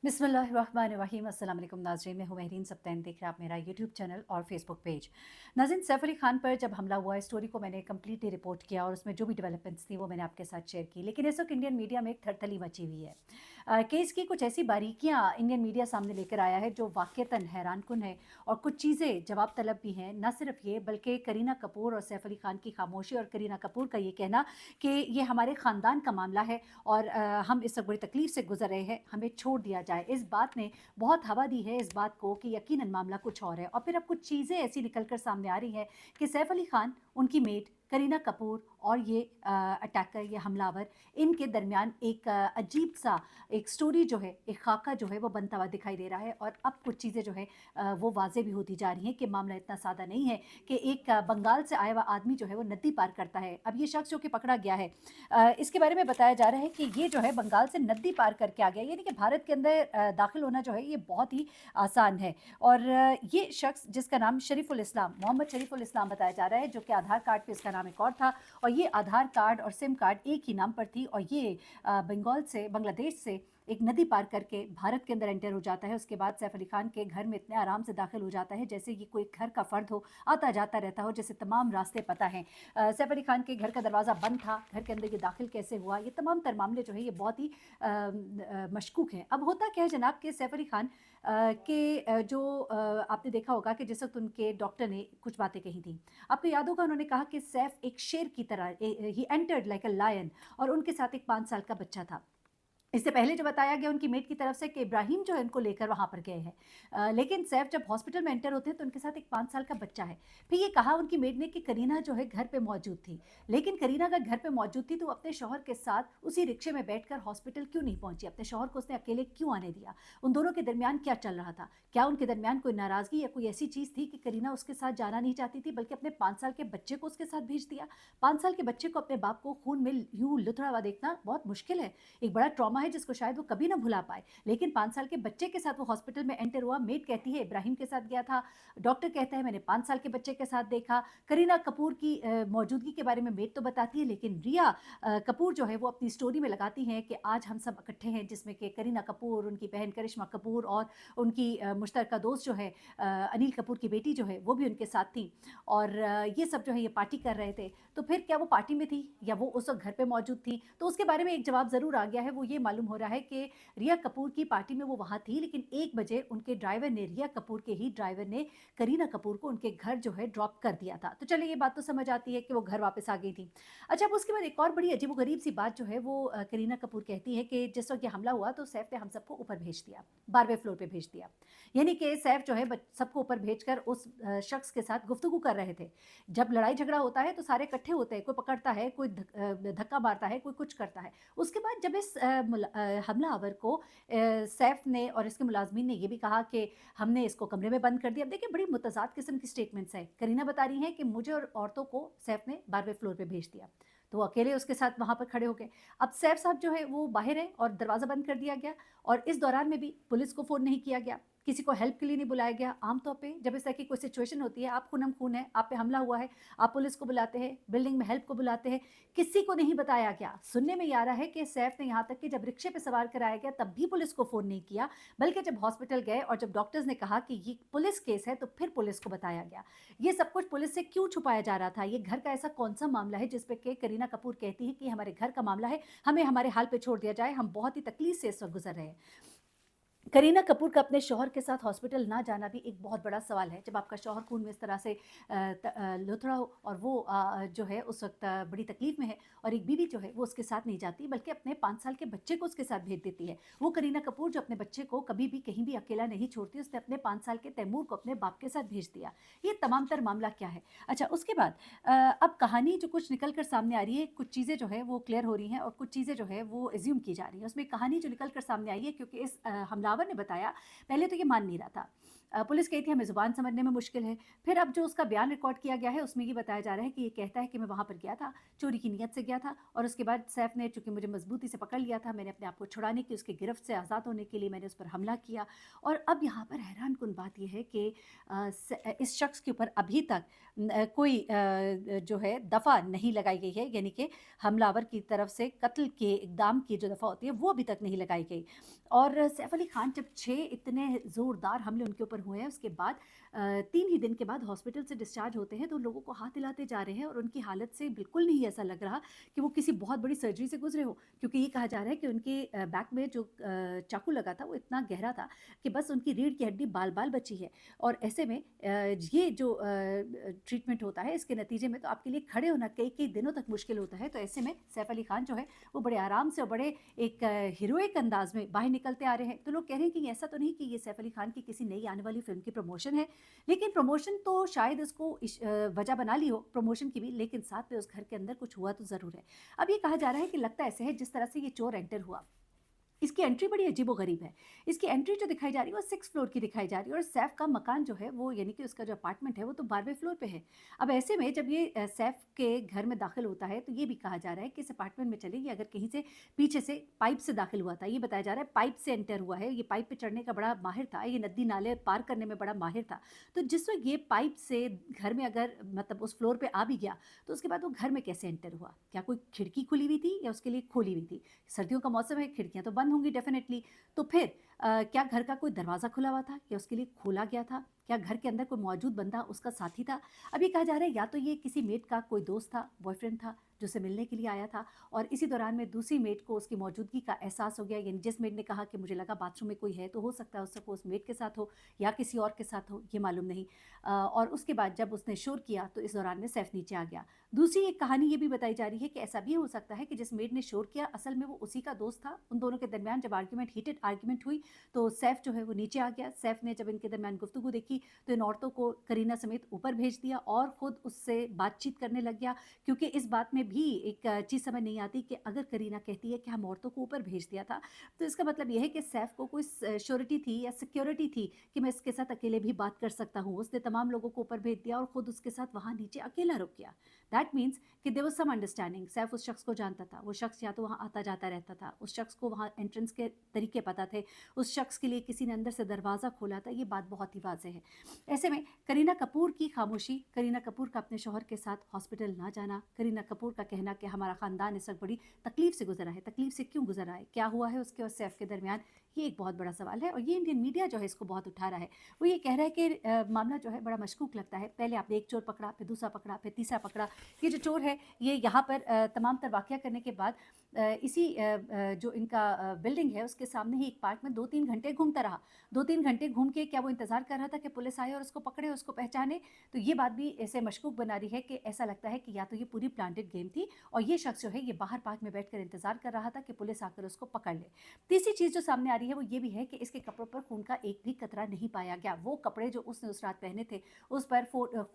बिस्मिल्लाहिर्रहमानिर्रहीम। अस्सलाम वालेकुम नाज़रीन, मैं हूँ महरीन सब्तैन। देख रहे हैं आप मेरा यूट्यूब चैनल और फेसबुक पेज। नाज़रीन, सैफ अली खान पर जब हमला हुआ, स्टोरी को मैंने कम्प्लीटली रिपोर्ट किया और उसमें जो भी डेवलपमेंट्स थी वो मैंने आपके साथ शेयर की। लेकिन इस वक्त इंडियन मीडिया में एक थरथली मची हुई है। केस की कुछ ऐसी बारीकियाँ इंडियन मीडिया सामने लेकर आया है जो वाक़तन हैरानकुन है, और कुछ चीज़ें जवाब तलब भी हैं। न सिर्फ ये, बल्कि करीना कपूर और सैफ अली खान की खामोशी और करीना कपूर का ये कहना कि ये हमारे ख़ानदान का मामला है और हम इस वक्त बड़ी तकलीफ़ से गुजर रहे हैं, हमें छोड़ दिया जाए। इस बात ने बहुत हवा दी है इस बात को कि यकीनन मामला कुछ और है। और फिर अब कुछ चीज़ें ऐसी निकल कर सामने आ रही हैं कि सैफ अली खान, उनकी मेड करीना कपूर और ये अटैकर, ये हमलावर, इनके दरमियान एक अजीब सा एक स्टोरी जो है, एक खाका जो है वो बनता हुआ दिखाई दे रहा है। और अब कुछ चीज़ें जो है वो वाज़े भी होती जा रही हैं कि मामला इतना सादा नहीं है कि एक बंगाल से आया हुआ आदमी जो है वो नदी पार करता है। अब ये शख्स जो कि पकड़ा गया है, इसके बारे में बताया जा रहा है कि ये जो है बंगाल से नदी पार करके आ गया, यानी कि भारत के अंदर दाखिल होना जो है ये बहुत ही आसान है। और ये शख्स जिसका नाम शरीफुल इस्लाम, मोहम्मद शरीफुल इस्लाम बताया जा रहा है, जो कि आधार कार्ड पे इसका नाम एक और था, और ये आधार कार्ड और सिम कार्ड एक ही नाम पर थी। और ये बंगाल से, बांग्लादेश से एक नदी पार करके भारत के अंदर एंटर हो जाता है। उसके बाद सैफ अली खान के घर में इतने आराम से दाखिल हो जाता है जैसे ये कोई घर का फ़र्द हो, आता जाता रहता हो, जैसे तमाम रास्ते पता हैं। सैफ अली खान के घर का दरवाज़ा बंद था, घर के अंदर ये दाखिल कैसे हुआ, ये तमाम तर मामले जो है ये बहुत ही मशकूक हैं। अब होता क्या है जनाब कि सैफ अली खान जो आपने देखा होगा कि जिस वक्त उनके डॉक्टर ने कुछ बातें कही थी, आपको याद होगा उन्होंने कहा कि सैफ एक शेर की तरह, ही एंटर्ड लाइक अ लायन, और उनके साथ एक 5 साल का बच्चा था। इससे पहले जो बताया गया उनकी मेट की तरफ से कि इब्राहिम जो है उनको लेकर वहाँ पर गए हैं, लेकिन सैफ जब हॉस्पिटल में एंटर होते हैं तो उनके साथ एक 5 साल का बच्चा है। फिर ये कहा उनकी मेट ने कि करीना जो है घर पे मौजूद थी, लेकिन करीना अगर घर पे मौजूद थी तो वो अपने शौहर के साथ उसी रिक्शे में बैठकर हॉस्पिटल क्यों नहीं पहुंची, अपने शौहर को उसने अकेले क्यों आने दिया। उन दोनों के दरमियान क्या चल रहा था, क्या उनके दरमियान कोई नाराज़गी या कोई ऐसी चीज़ थी कि करीना उसके साथ जाना नहीं चाहती थी, बल्कि अपने 5 साल के बच्चे को उसके साथ भेज दिया। 5 साल के बच्चे को अपने बाप को खून में यूं लुथड़ा हुआ देखना बहुत मुश्किल है, एक बड़ा ट्रॉमा है जिसको शायद वो कभी ना भुला पाए। लेकिन 5 साल के बच्चे के साथ वो हॉस्पिटल में एंटर हुआ। मेड कहती है इब्राहिम के साथ गया था, डॉक्टर कहता है मैंने 5 साल के बच्चे के साथ देखा। करीना कपूर की मौजूदगी के बारे में मेड तो बताती है, लेकिन रिया कपूर जो है वो अपनी स्टोरी में लगाती हैं कि आज हम सब इकट्ठे हैं, जिसमें कि करीना कपूर, उनकी बहन करिश्मा कपूर और उनकी मुश्तरका दोस्त जो है अनिल कपूर की बेटी जो है वो भी उनके साथ थी। और ये सब जो है ये पार्टी कर रहे थे। तो फिर क्या वो पार्टी में थी या वो उस वक्त घर पे मौजूद थी, तो उसके बारे में एक जवाब ज़रूर आ गया है। वो ये मालूम हो रहा है कि रिया कपूर की पार्टी में वो वहाँ थी, लेकिन 1 बजे उनके ड्राइवर ने, रिया कपूर के ही ड्राइवर ने करीना कपूर को उनके घर जो है ड्रॉप कर दिया था। तो चलिए ये बात तो समझ आती है कि वो घर वापस आ गई थी। अच्छा, अब उसके बाद एक और बड़ी अजीबोगरीब सी बात जो है वो करीना कपूर कहती है कि जिस वक्त ये हमला हुआ तो सैफ ने हम सबको ऊपर भेज दिया, 12वें फ्लोर पे भेज दिया। यानी कि सैफ जो है सबको ऊपर भेजकर उस शख्स के साथ गुफ्तगू कर रहे थे। जब लड़ाई झगड़ा होता है तो सारे इकट्ठे होते हैं, कोई पकड़ता है, कोई धक्का मारता है, कोई कुछ करता है। उसके बाद जब इस हमलावर को सैफ ने और इसके मुलाजमीन ने ये भी कहा कि हमने इसको कमरे में बंद कर दिया। अब देखिए बड़ी मुतज़ाद किस्म की स्टेटमेंट्स हैं। करीना बता रही हैं कि मुझे और औरतों को सैफ ने 12वें फ्लोर पे भेज दिया, तो वो अकेले उसके साथ वहाँ पर खड़े हो गए। अब सैफ साहब जो है वो बाहर है और दरवाज़ा बंद कर दिया गया, और इस दौरान में भी पुलिस को फ़ोन नहीं किया गया, किसी को हेल्प के लिए नहीं बुलाया गया। आमतौर पे जब इस तरह की कोई सिचुएशन होती है, आप खूनम खून है, आप पे हमला हुआ है, आप पुलिस को बुलाते हैं, बिल्डिंग में हेल्प को बुलाते हैं, किसी को नहीं बताया गया। सुनने में ये आ रहा है कि सैफ ने यहाँ तक कि जब रिक्शे पे सवार कराया गया तब भी पुलिस को फ़ोन नहीं किया, बल्कि जब हॉस्पिटल गए और जब डॉक्टर्स ने कहा कि ये पुलिस केस है तो फिर पुलिस को बताया गया। ये सब कुछ पुलिस से क्यों छुपाया जा रहा था? ये घर का ऐसा कौन सा मामला है जिस पे कि करीना कपूर कहती है कि हमारे घर का मामला है, हमें हमारे हाल पे छोड़ दिया जाए, हम बहुत ही तकलीफ से इस वक्त गुजर रहे हैं। करीना कपूर का अपने शौहर के साथ हॉस्पिटल ना जाना भी एक बहुत बड़ा सवाल है। जब आपका शौहर खून में इस तरह से लुथड़ा हो और वो जो है उस वक्त बड़ी तकलीफ़ में है, और एक बीवी जो है वो उसके साथ नहीं जाती बल्कि अपने 5 साल के बच्चे को उसके साथ भेज देती है। वो करीना कपूर जो अपने बच्चे को कभी भी कहीं भी अकेला नहीं छोड़ती, उसने अपने 5 साल के तैमूर को अपने बाप के साथ भेज दिया। ये तमाम तर मामला क्या है? अच्छा, उसके बाद अब कहानी जो कुछ निकल कर सामने आ रही है, कुछ चीज़ें जो है वो क्लियर हो रही हैं और कुछ चीज़ें जो है वो एज्यूम की जा रही हैं। उसमें कहानी जो निकल कर सामने आई है, क्योंकि इस हमलावर ने बताया, पहले तो ये मान नहीं रहा था। पुलिस कही थी हमें ज़ुबान समझने में मुश्किल है। फिर अब जो उसका बयान रिकॉर्ड किया गया है उसमें ये बताया जा रहा है कि ये कहता है कि मैं वहाँ पर गया था, चोरी की नीयत से गया था और उसके बाद सैफ ने चूँकि मुझे मज़बूती से पकड़ लिया था, मैंने अपने आप को छुड़ाने की, उसकी गिरफ्त से आज़ाद होने के लिए मैंने उस पर हमला किया। और अब यहाँ पर हैरानकुन बात ये है कि इस शख्स के ऊपर अभी तक कोई जो है दफ़ा नहीं लगाई गई है, यानी कि हमलावर की तरफ से कत्ल के इक़दाम की जो दफ़ा होती है वो अभी तक नहीं लगाई गई। और सैफ अली खान जब 6 इतने ज़ोरदार हमले उनके ऊपर हुए हैं, उसके बाद 3 ही दिन के बाद हॉस्पिटल से डिस्चार्ज होते हैं, तो लोगों को हाथ हिलाते जा रहे हैं और उनकी हालत से बिल्कुल नहीं ऐसा लग रहा कि वो किसी बहुत बड़ी सर्जरी से गुजरे हो, क्योंकि ये कहा जा रहा है कि उनके बैक में जो चाकू लगा था वो इतना गहरा था कि बस उनकी रीढ़ की हड्डी बाल बाल बची है। और ऐसे में ये जो ट्रीटमेंट होता है इसके नतीजे में तो आपके लिए खड़े होना कई कई दिनों तक मुश्किल होता है। तो ऐसे में सैफ अली खान जो है वो बड़े आराम से और बड़े एक हीरोइक अंदाज में बाहर निकलते आ रहे हैं। तो लोग कह रहे हैं कि ऐसा तो नहीं कि ये सैफ अली खान की किसी नई आने वाली फिल्म की प्रमोशन है, लेकिन प्रमोशन तो शायद इसको वजह बना ली हो प्रमोशन की भी, लेकिन साथ में उस घर के अंदर कुछ हुआ तो ज़रूर है। अब ये कहा जा रहा है कि लगता ऐसे है जिस तरह से ये चोर एंटर हुआ, इसकी एंट्री बड़ी अजीबो-गरीब है। इसकी एंट्री जो दिखाई जा रही है वो 6th फ्लोर की दिखाई जा रही है और सैफ का मकान जो है वो यानी कि उसका जो अपार्टमेंट है वो तो 12वें फ्लोर पे है। अब ऐसे में जब ये सैफ के घर में दाखिल होता है तो ये भी कहा जा रहा है कि इस अपार्टमेंट में चले ये अगर कहीं से पीछे से पाइप से दाखिल हुआ था। ये बताया जा रहा है पाइप से एंटर हुआ है। ये पाइप पे चढ़ने का बड़ा माहिर था, ये नदी नाले पार करने में बड़ा माहिर था। तो जिस वक़्त ये पाइप से घर में अगर मतलब उस फ्लोर पे आ भी गया तो उसके बाद वो घर में कैसे एंटर हुआ? क्या कोई खिड़की खुली हुई थी या उसके लिए खोली हुई थी? सर्दियों का मौसम है, खिड़कियाँ तो बंद होंगी डेफ़िनेटली। तो फिर क्या घर का कोई दरवाज़ा खुला हुआ था या उसके लिए खोला गया था? क्या घर के अंदर कोई मौजूद बंदा उसका साथी था? अब ये कहा जा रहा है या तो ये किसी मेड का कोई दोस्त था, बॉयफ्रेंड था, जो उसे मिलने के लिए आया था और इसी दौरान में दूसरी मेड को उसकी मौजूदगी का एहसास हो गया, यानी जिस मेड ने कहा कि मुझे लगा बाथरूम में कोई है, तो हो सकता है उस मेड के साथ हो या किसी और के साथ हो, ये मालूम नहीं। और उसके बाद जब उसने शोर किया तो इस दौरान में सैफ नीचे आ गया। दूसरी एक कहानी ये भी बताई जा रही है कि ऐसा भी हो सकता है कि जिस मेड ने शोर किया असल में वो उसी का दोस्त था। उन दोनों के दरमियान जब हीटेड आर्ग्यूमेंट हुई तो सैफ जो है वो नीचे आ गया। सैफ ने जब इनके दरमियान गुफ्तगू देखी तो इन औरतों को करीना समेत ऊपर भेज दिया और ख़ुद उससे बातचीत करने लग गया, क्योंकि इस बात में भी एक चीज़ समझ नहीं आती कि अगर करीना कहती है कि हम औरतों को ऊपर भेज दिया था, तो इसका मतलब ये है कि सैफ को कोई श्योरिटी थी या सिक्योरिटी थी कि मैं इसके साथ अकेले भी बात कर सकता हूँ। उसने तमाम लोगों को ऊपर भेज दिया और ख़ुद उसके साथ वहाँ नीचे अकेला रुक गया। दैट मीन्स कि there was some understanding. Saif उस शख्स को जानता था, वो शख्स या तो वहाँ आता जाता रहता था, उस शख्स को वहाँ एंट्रेंस के तरीके पता थे, उस शख्स के लिए किसी ने अंदर से दरवाज़ा खोला था, ये बात बहुत ही वाज़ेह है। ऐसे में करीना कपूर की खामोशी, करीना कपूर का अपने शौहर के साथ हॉस्पिटल ना जाना, करीना कपूर का कहना कि हमारा ख़ानदान इस वक्त बड़ी तकलीफ़ से गुजरा है, तकलीफ़ से क्यों गुजरा है, क्या हुआ है उसके और सैफ के दरमियान, ये एक बहुत बड़ा सवाल है और ये इंडियन मीडिया जो है इसको बहुत उठा रहा है। वो ये कह रहा है कि मामला जो है बड़ा मशकूक लगता है। पहले आपने एक चोर पकड़ा, फिर दूसरा पकड़ा, फिर तीसरा पकड़ा। ये जो चोर है ये यहाँ पर तमाम तर वाक़या करने के बाद इसी जो इनका बिल्डिंग है उसके सामने ही एक पार्क में 2-3 घंटे घूमता रहा। 2-3 घंटे घूम के क्या वो इंतज़ार कर रहा था कि पुलिस आए और उसको पकड़े, उसको पहचाने? तो ये बात भी ऐसे मशकूक बना रही है कि ऐसा लगता है कि या तो ये पूरी प्लांटेड गेम थी और ये शख्स जो है ये बाहर पार्क में बैठकर इंतज़ार कर रहा था कि पुलिस आकर उसको पकड़ ले। तीसरी चीज़ जो सामने आ रही है वो ये भी है कि इसके कपड़ों पर खून का एक भी कतरा नहीं पाया गया। वो कपड़े जो उसने उस रात पहने थे उस पर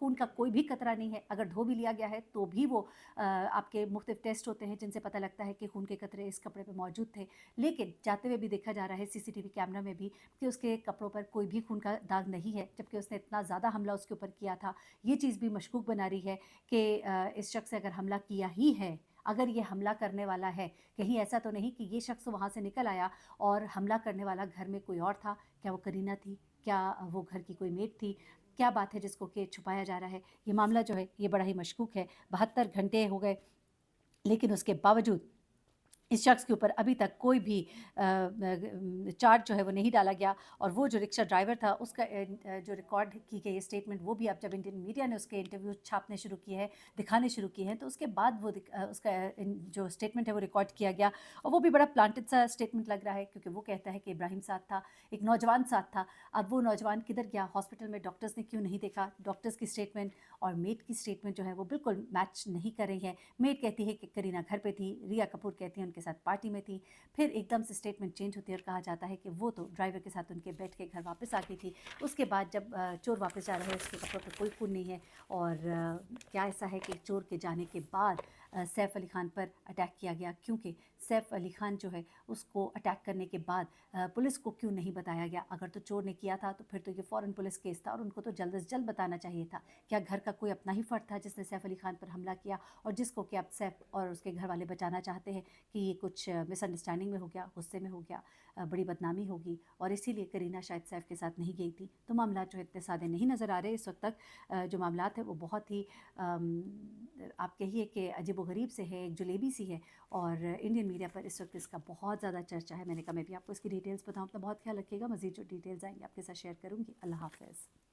खून का कोई भी कतरा नहीं है। अगर धो भी लिया गया है तो भी वो आपके मुख्तलिफ टेस्ट होते हैं जिनसे पता लगता है कि खून के कतरे इस कपड़े पे मौजूद थे। लेकिन जाते हुए भी देखा जा रहा है सीसीटीवी कैमरा में भी कि उसके कपड़ों पर कोई भी खून का दाग नहीं है, जबकि उसने इतना ज़्यादा हमला उसके ऊपर किया था। ये चीज़ भी मशकूक बना रही है कि इस शख्स से अगर हमला किया ही है, अगर ये हमला करने वाला है, कहीं ऐसा तो नहीं कि ये शख्स वहाँ से निकल आया और हमला करने वाला घर में कोई और था? क्या वो करीना थी? क्या वो घर की कोई मेड थी? क्या बात है जिसको कि छुपाया जा रहा है? ये मामला जो है ये बड़ा ही मशकूक है। 72 घंटे हो गए, लेकिन उसके बावजूद इस शख्स के ऊपर अभी तक कोई भी चार्ज जो है वो नहीं डाला गया और वो जो रिक्शा ड्राइवर था उसका जो रिकॉर्ड की गई स्टेटमेंट वो भी अब जब इंडियन मीडिया ने उसके इंटरव्यू छापने शुरू किए हैं, दिखाने शुरू किए हैं, तो उसके बाद वो उसका जो स्टेटमेंट है वो रिकॉर्ड किया गया और वो भी बड़ा प्लांटेड सा स्टेटमेंट लग रहा है, क्योंकि वो कहता है कि इब्राहिम साथ था, एक नौजवान साथ था। अब वो नौजवान किधर गया, हॉस्पिटल में डॉक्टर्स ने क्यों नहीं देखा? डॉक्टर्स की स्टेटमेंट और मेड की स्टेटमेंट जो है वो बिल्कुल मैच नहीं कर रही है। मेड कहती है कि करीना घर पे थी, रिया कपूर कहती है उनके साथ पार्टी में थी, फिर एकदम से स्टेटमेंट चेंज होती है और कहा जाता है कि वो तो ड्राइवर के साथ उनके बैठ के घर वापस आ गई थी। उसके बाद जब चोर वापस जा रहे हैं उसके कपड़ों पर कोई खून नहीं है और क्या ऐसा है कि चोर के जाने के बाद सैफ अली खान पर अटैक किया गया, क्योंकि सैफ अली खान जो है उसको अटैक करने के बाद पुलिस को क्यों नहीं बताया गया? अगर तो चोर ने किया था तो फिर तो ये फ़ौरन पुलिस केस था और उनको तो जल्द से जल्द बताना चाहिए था। क्या घर का कोई अपना ही फ़र्द था जिसने सैफ अली खान पर हमला किया और जिसको कि अब सैफ और उसके घर वाले बचाना चाहते हैं कि ये कुछ मिसअंडरस्टैंडिंग में हो गया, गुस्से में हो गया, बड़ी बदनामी होगी और इसीलिए करीना शायद सैफ के साथ नहीं गई थी। तो मामला जो है इतने सादे नहीं नज़र आ रहे इस वक्त तक। जो मामलात है वो बहुत ही आप कहिए कि अजीब-ओ-गरीब से है, एक जलेबी सी है और इंडियन मीडिया पर इस वक्त इसका बहुत ज़्यादा चर्चा है। मैंने कहा मैं भी आपको इसकी डिटेल्स बताऊँ। अपना बहुत ख्याल रखिएगा। मज़ीद जो डिटेल्स आएंगी आपके साथ शेयर करूँगी। अल्लाह हाफ़िज़।